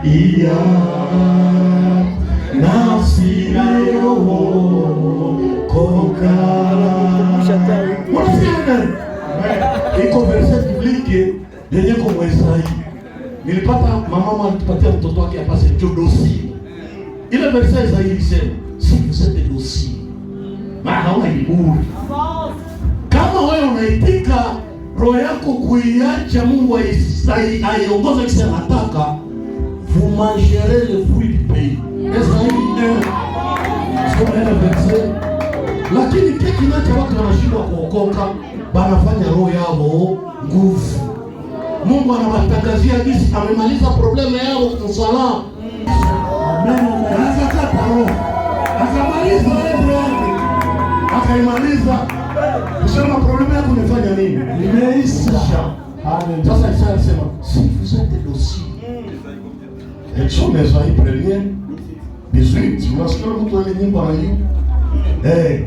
iya nafsi nayo koka. Unasikia? Iko verset biblique yenye kwa Isaia. Nilipata mama alitupatia mtoto wake apase dossier. Ile verset Isaia ilisema, si vous êtes dossier. Maana hauna kiburi. Kama wewe unaitika roho yako kuiacha Mungu aiongoze kisa nataka, vous mangerez le fruit du pays. Lakini kiki nacha watu wanashindwa kuokoka, banafanya roho yao nguvu. Mungu anawatangazia jinsi amemaliza problema yao msalama. Amen. Akakata roho. Akamaliza roho yake. Akaimaliza. Kusema problema yako umefanya nini? Imeisha. Amen. Sasa Isaya anasema, si vous êtes dossier. Exome Isaia premier 18. Unasikia mtu anayenyimba na hiyo.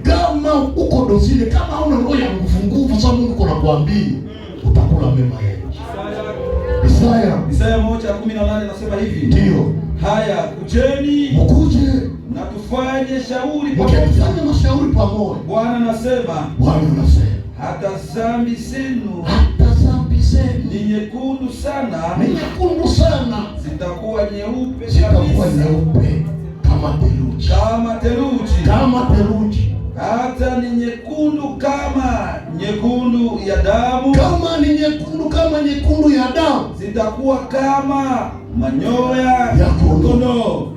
Kama uko dossier, kama una roho ya nguvu, sasa Mungu anakuambia utakula mema yake. Isaya 1:18 nasema hivi. Ndio. Haya, kujeni mkuje na tufanye shauri pamoja. Mkifanya mashauri pamoja. Bwana anasema hata dhambi zenu ni nyekundu sana, zitakuwa nyeupe kama theluji. Hata ni nyekundu kama nyekundu ya damu. Kama nyekundu ya damu. Zitakuwa kama manyoya ya kondoo.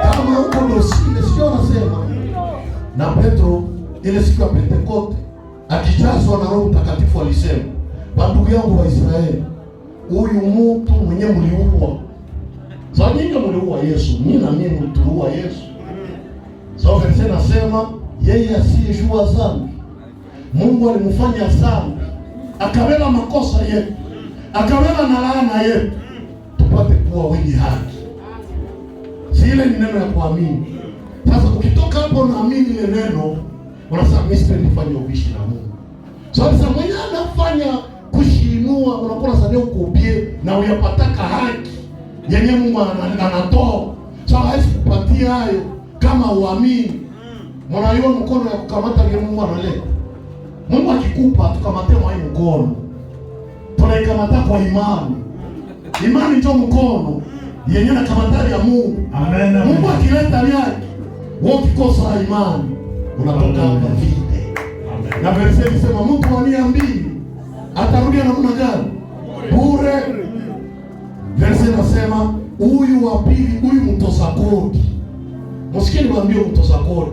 Kama uko dosile, sio nasema. Na Petro ile siku ya Pentekoste akijazwa na Roho Mtakatifu alisema, "Bandugu yangu wa Israeli, huyu mtu mwenye mliua. Sasa nyinyi mliua Yesu, nyinyi na mimi mliua Yesu." Sasa Petro anasema yeye asiyejua dhambi Mungu alimfanya dhambi, akabeba makosa yetu, akabeba na laana yetu, tupate kuwa wenye haki. Zile ni neno ya kuamini. Sasa ukitoka hapo unaamini ile neno, unasema mimi sipendi kufanya ubishi na Mungu. Sasa mwenye anafanya kushinua, unakuwa sasa ukubie na uyapataka haki yenye Mungu anatoa. Sasa hawezi kupatia hayo kama uamini. Mwanaiwa mkono ya kukamata ile Mungu analeta. Mungu akikupa tukamate mwa mkono. Tunaikamata kwa imani. Imani ndio mkono yenye na kamatari ya Mungu. Amen. Mungu akileta yake, wewe ukikosa imani unatoka hapa vile. Amen. Na verse inasema mtu aniambii atarudia namna gani? Bure. Verse inasema huyu wa pili, huyu mtoza kodi. Msikie niwaambie mtoza kodi.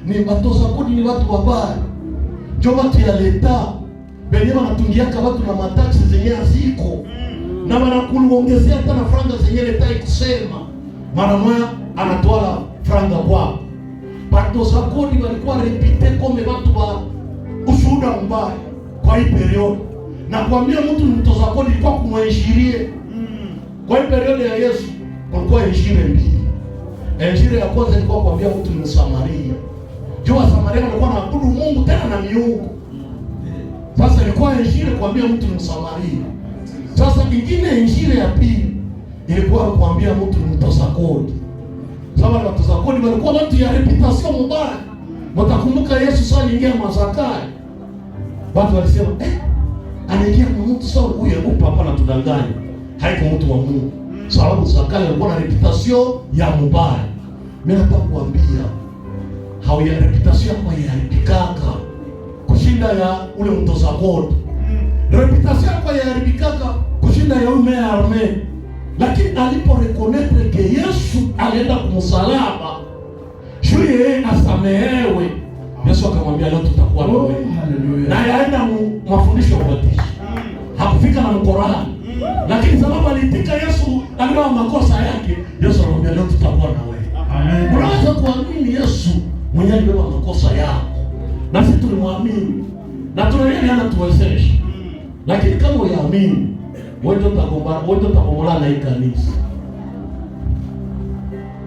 Ni batoza kodi ni watu wabaya. Ndio watu ya leta. Benye wanatungiaka watu na mataksi zenye ziko. Na wanakuongezea hata na franga zenye leta ikusema. Mara moja anatoa franga kwao. Batoza kodi walikuwa repite kome watu wa ushuhuda mbaya kwa hii period. Na kuambia mtu ni mtoza kodi ilikuwa kumweshirie. Kwa hii period ya Yesu kulikuwa injili mbili. Injili ya kwanza ilikuwa kuambia mtu ni Msamaria. Jua Samaria walikuwa wanaabudu Mungu tena na miungu. Sasa ilikuwa injili kuambia mtu ni Msamaria. Sasa nyingine injili ya pili ilikuwa kuambia mtu ni mtoza kodi. Sababu watoza kodi walikuwa watu ya reputation mbaya. Mtakumbuka Yesu sasa aliingia Mazakayo. Watu walisema, anaingia kwa mtu sawa huyu upo hapa na tudanganya. Haiko mtu wa Mungu. Sababu Zakayo alikuwa na reputation ya mbaya. Mimi nataka kuambia hao ya reputation kwa yaribikaka kushinda ya ule mtoza kodi. Reputation kwa yaribikaka kushinda ya ule arme. Lakini alipo reconnect ke Yesu alienda kumsalaba, juu yeye asamehewe, Yesu akamwambia leo tutakuwa na wewe. Na yaenda mafundisho ya ubatizo. Hakufika na Qur'an. Lakini sababu alitika Yesu aliwa makosa yake, Yesu akamwambia leo tutakuwa na wewe. Amen. Unaweza kuamini Yesu mwenyewe aliwa makosa yako. Na sisi tulimwamini. Na tunaelewa anatuwezesha. Lakini kama uyaamini, wewe utakombola na hii kanisa.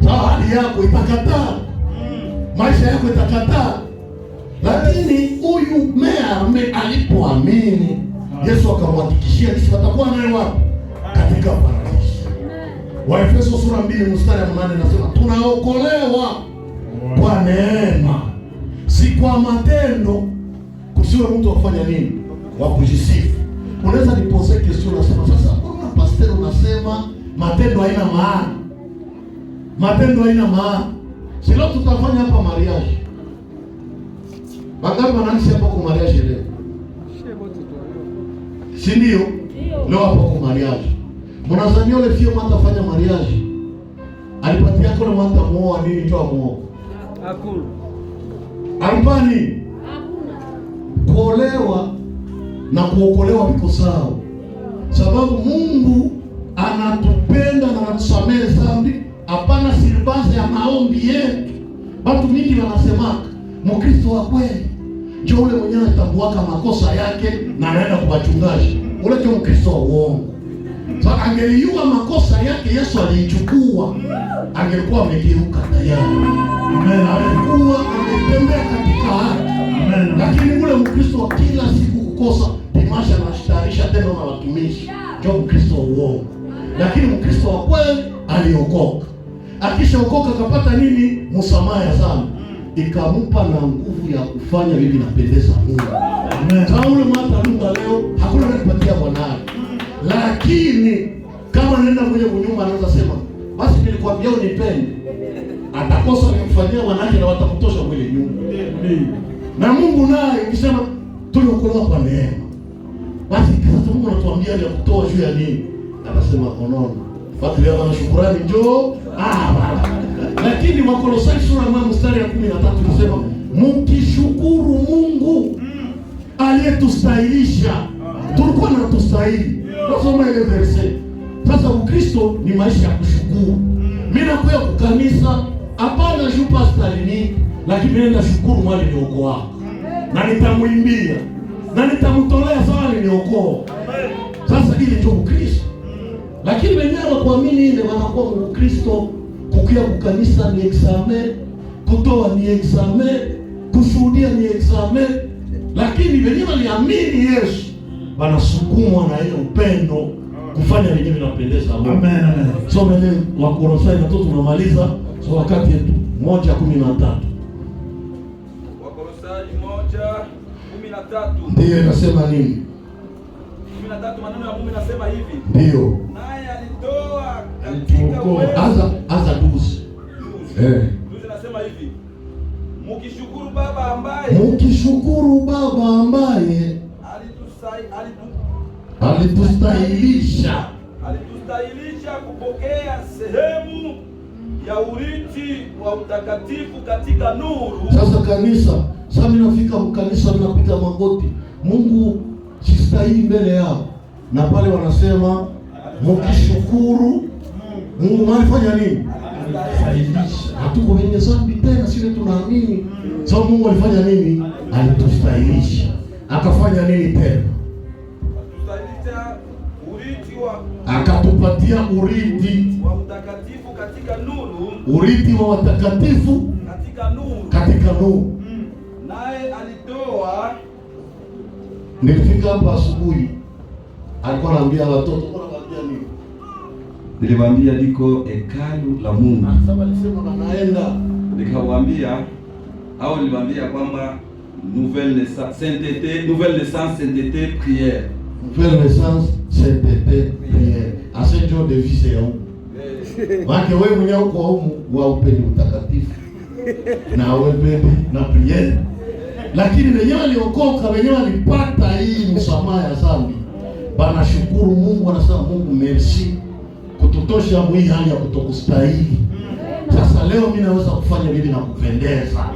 Sawa, hali yako itakataa. Maisha yako itakataa. Lakini huyu mea alipoamini, Yesu akamhakikishia kisha atakuwa naye wapi? Katika paradiso. Waefeso sura 2 mstari wa 8 nasema tunaokolewa kwa neema, si kwa matendo. Kusiwe mtu akufanya nini? Wa kujisifu. Unaweza nipose kesho unasema sasa mbona pastor unasema matendo haina maana? Matendo haina maana. Si leo tutafanya hapa mariage. Wangapi wananisi hapa kwa mariage leo? Si ndio? Leo hapa kwa mariage. Mnazania yule fio atafanya mariage. Alipatia kwa mwanza muoa nini toa muoa? Hakuna. Alipani? Hakuna. Kuolewa na kuokolewa viko sawa. Sababu Mungu anatupenda na anatusamehe dhambi, hapana siribaza ya maombi yetu. Watu mingi wanasemaka, Mkristo wa kweli ndio ule mwenyewe atabuaka makosa yake na anaenda kuwachungaji. Ule ndio Mkristo wa uongo. Sasa angelijua makosa yake Yesu aliichukua, angelikuwa amegeuka tayari. Amen. Alikuwa ametembea katika haki. Amen. Lakini ule Mkristo wa kila siku kukosa dimasha na shitarisha tena na watumishi, ndio Mkristo wa uongo. Lakini Mkristo wa kweli aliokoka. Akishaokoka akapata nini? Msamaha sana. Ikampa na nguvu ya kufanya bibi napendeza Mungu. Amen. Kama ule mata Mungu leo hakuna anayepatia Bwana. Lakini kama nenda kwenye nyumba anaweza sema, basi nilikwambia unipende. Atakosa kumfanyia wanawake na watakutosha kwenye nyumba. Na Mungu naye ukisema tuliokolewa kwa neema, basi sasa Mungu anatuambia ya kutoa juu ya nini? Anasema onono. Watu leo wana shukrani njoo. Lakini Wakolosai sura ya mstari ya 13 inasema mkishukuru Mungu aliyetustahilisha. Tulikuwa na tustahili. Nasoma ile verse. Sasa Ukristo ni maisha ya kushukuru. Mimi nakuja kukanisa, hapana juu pastor ni, lakini nenda shukuru mwali niokoa. Na nitamwimbia. Na nitamtolea sawa niokoa. Sasa hili ndio Ukristo. Lakini wenyewe kuamini ile wanakuwa Ukristo, kukia kukanisa ni examen, kutoa ni examen, kushuhudia ni examen. Lakini wenyewe waliamini Yesu, wanasukumwa na ile upendo kufanya wenyewe vinapendeza Mungu. Amen, amen. So mbele wa Kolosai na tu tunamaliza so wakati yetu 1:13. Wakolosai 1:13. Ndiyo inasema nini? 13 maneno ya Mungu inasema hivi. Ndiyo. Naye alitoa katika uwezo. Anza duzi. Duzi nasema hivi. Mkishukuru Baba ambaye alitustahilisha kupokea sehemu ya urithi wa utakatifu katika nuru. Sasa kanisa, sasa ninafika mkanisa ninapiga magoti. Mungu sistahili mbele yao. Na pale wanasema mkishukuru Mungu alifanya nini? Alistahilisha. Hatuko wenye dhambi tena, sisi tunaamini. Sasa Mungu alifanya nini? Alitustahilisha. Akafanya nini tena? Alitustahilisha urithi akatupatia urithi wa utakatifu katika nuru. Urithi wa watakatifu katika nuru. Naye alitoa. Nilifika hapa asubuhi, alikuwa anaambia watoto, anawaambia nini? Niliwaambia liko hekalu la Mungu. Sasa alisema anaenda. Nikawaambia au niliwaambia kwamba nouvelle naissance, sainteté, prière. Nouvelle naissance, sainteté, prière. Ascension de vie c'est huko. Maana wewe mwenyewe uko huko wa upendo mtakatifu. Na wewe na prière. Lakini wenyewe waliokoka, wenyewe walipata hii msamaha ya dhambi. Bana shukuru Mungu, anasema Mungu merci kututosha mwili hali ya kutokustahili. Sasa leo mimi naweza kufanya bibi na kupendeza.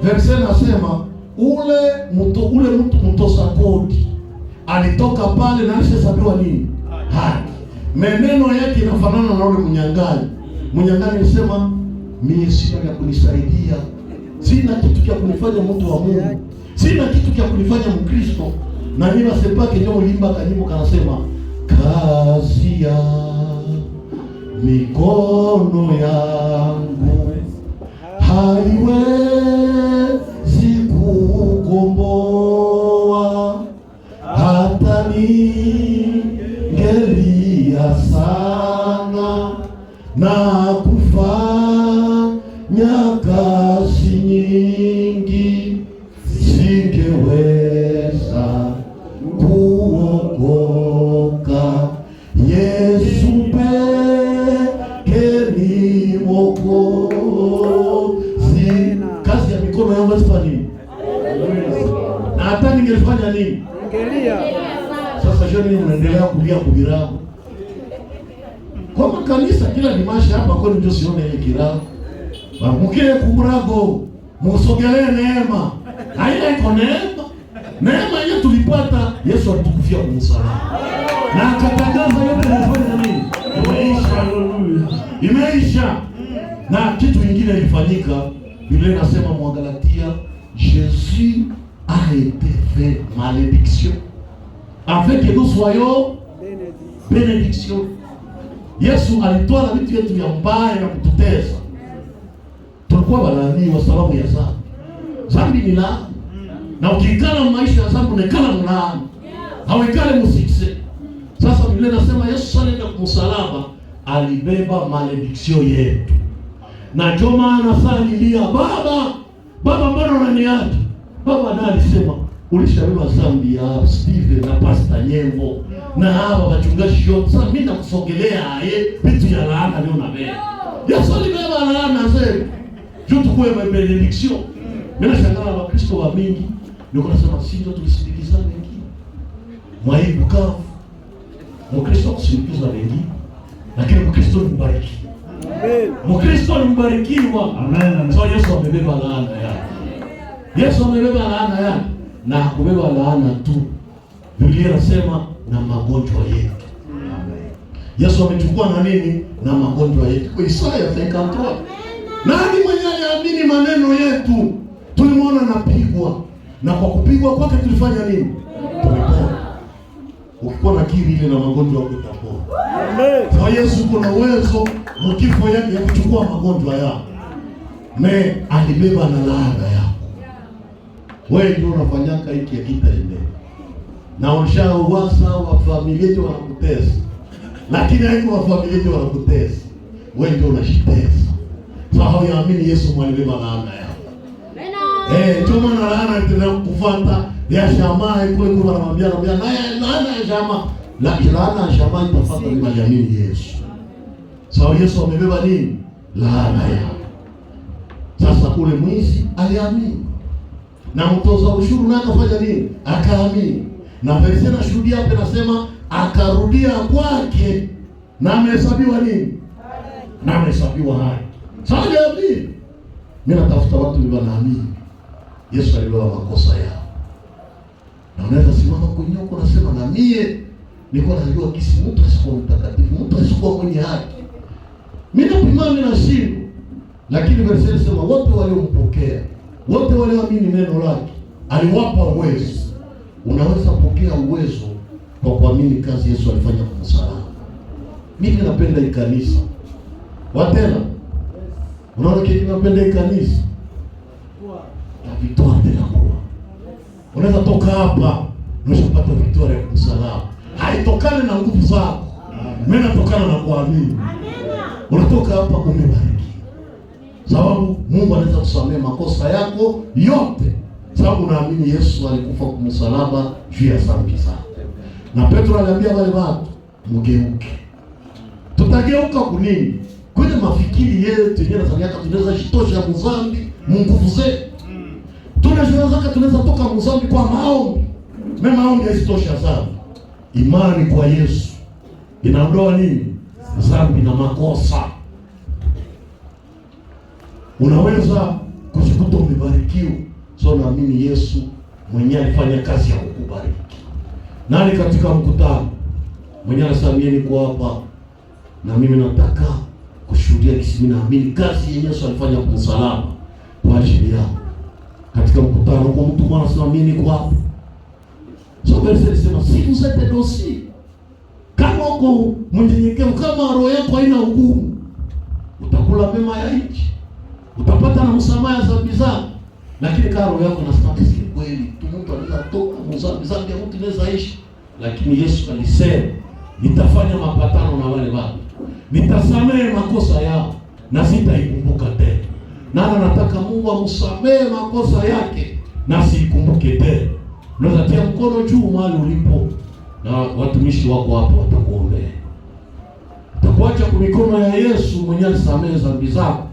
Verse nasema ule mtu mtosa kodi alitoka pale na alishasabiwa nini? Haki. Meneno yake inafanana na ule mnyang'anyi. Mnyang'anyi alisema mimi sina ya kunisaidia. Sina kitu cha kunifanya mtu wa Mungu. Sina kitu cha kunifanya Mkristo. Na mimi nasepake ndio ulimba kanyimbo kanasema kazi ya mikono yangu haiwezi kukomboa, hata ningelia sana na kufanya kazi nyingi, singeweza kuokoka. Yesu pekee ni Mwokozi. Kazi ya mikono yangu sifanya nini? Na hata ningelifanya nini? Sasa jioni mnaendelea kulia kubirago. Kwa makanisa kila dimashi hapa kwani ndio sione ile kirago. Mkile kumrago, musogelee neema. Haina iko neema. Neema ile tulipata Yesu alitukufia kwa msalaba. Na akatangaza yote yanafanya nini? Imeisha. Na kitu kingine ilifanyika. Biblia inasema Mwagalatia, Jésus a été fait malédiction afin que nous soyons bénédiction. Yesu alitoa vitu vyetu vya mbaya na kututesa. Tulikuwa walaaniwa sababu ya dhambi. Dhambi ni laana. Na ukikala maisha ya dhambi unakala mlaana. Hawekale musikse. Sasa Biblia inasema Yesu alienda kwa msalaba, alibeba malédiction yetu. Na ndio maana sasa nilia, Baba, mbona unaniacha? Baba naye alisema, ulishabeba dhambi ya Steve na Pastor Nyembo na hawa wachungaji wote. Sasa mimi nakusogelea vitu ya laana leo na wewe. Yesu alibeba laana zetu. Juu tukue benediction. Mimi nashangaa Wakristo wa mingi ndio nasema sisi ndio tulisindikiza wengine. Mwaibu kavu. Mkristo kusindikiza wengine. Lakini Mkristo ni mbariki. Amen. Mkristo ni mbarikiwa. Amen. So Yesu amebeba laana yake. Yesu amebeba laana yake. Na kubeba laana tu, Biblia inasema na magonjwa yetu. Amen. Yesu amechukua na nini? Na magonjwa yetu. Kwa Isaya 53. Nani mwenye aliamini maneno yetu? Tulimwona anapigwa. Na kwa kupigwa kwake tulifanya nini? Tumepona. Ukikuwa na kiri ile na magonjwa yako utapona. Amen. Kwa Yesu kuna uwezo mkifo yake ya kuchukua magonjwa yako. Alibeba na laana yako. Wewe ndio unafanyaka hiki akitaende. Na ushauwasa wa familia yetu wanakutesa. Lakini haiko wa familia yetu wanakutesa. Wewe ndio unashitesa. Sababu yaamini Yesu mwalibeba laana yako. Choma na laana itaendelea kufuata ya shamaa iko wanamwambia naye laana ya shamaa. Laana ya shamaa itafuata bila yaamini Yesu. Sababu Yesu amebeba nini? Laana yako. Sasa ule mwizi aliamini. Na mtoza ushuru naye akafanya nini? Akaamini. Na Biblia inashuhudia hapa inasema akarudia kwake na amehesabiwa nini? Na amehesabiwa haki. Sasa jamii, mimi natafuta watu wanaamini Yesu alibeba makosa yao. Na unaweza simama kwenye huko nasema na mie niko najua kisi mtu asikuwa mtakatifu, mtu asikuwa mwenye haki. Mimi napimana na shida. Lakini Biblia inasema wote waliompokea, wote walioamini neno lake, aliwapa uwezo. Unaweza pokea uwezo kwa kuamini kazi Yesu alifanya kwa msalaba. Mimi napenda hii kanisa. Watena. Unaona kile napenda hii kanisa? Na vitoa tena kwa. Unaweza toka hapa na usipata victoria kwa msalaba. Haitokani na nguvu zako. Mimi natokana na kuamini. Unatoka hapa umebariki. Sababu Mungu anaweza kusamehe makosa yako yote. Sababu naamini Yesu alikufa kwa msalaba juu ya dhambi zako. Na Petro aliambia wale watu, mgeuke. Tutageuka kwa nini? Kwenye mafikiri yetu yenyewe tunataka tunaweza jitosha mzambi, nguvu zetu. Tunaweza toka mzambi kwa maombi. Mema maombi yasitosha sana. Imani kwa Yesu inaondoa nini? Dhambi na makosa. Unaweza kujikuta umebarikiwa. So naamini Yesu mwenyewe alifanya kazi ya kukubariki. Nani katika mkutano mwenyewe anasamia niko hapa na mimi nataka kushuhudia kisi mimi naamini kazi yenyewe Yesu alifanya kwa msalaba kwa ajili yako. Katika mkutano kwa mtu mwana anasamia niko hapa. So Biblia inasema siku zote dosi. Kama uko mnyenyekevu, kama roho yako haina ugumu, utakula mema ya nchi. Utapata na msamaha za dhambi zako. Lakini kama roho yako inasema si kweli, mtu anaweza toka dhambi ya mtu inaweza ishi. Lakini Yesu alisema nitafanya mapatano na wale watu nitasamehe makosa yao na sitaikumbuka tena. Nani anataka Mungu amsamehe makosa yake na siikumbuke tena? Unaweza tia mkono juu mahali ulipo, na watumishi wako hapo watakuombea. Utakuacha kwa mikono ya Yesu mwenye alisamehe dhambi zako.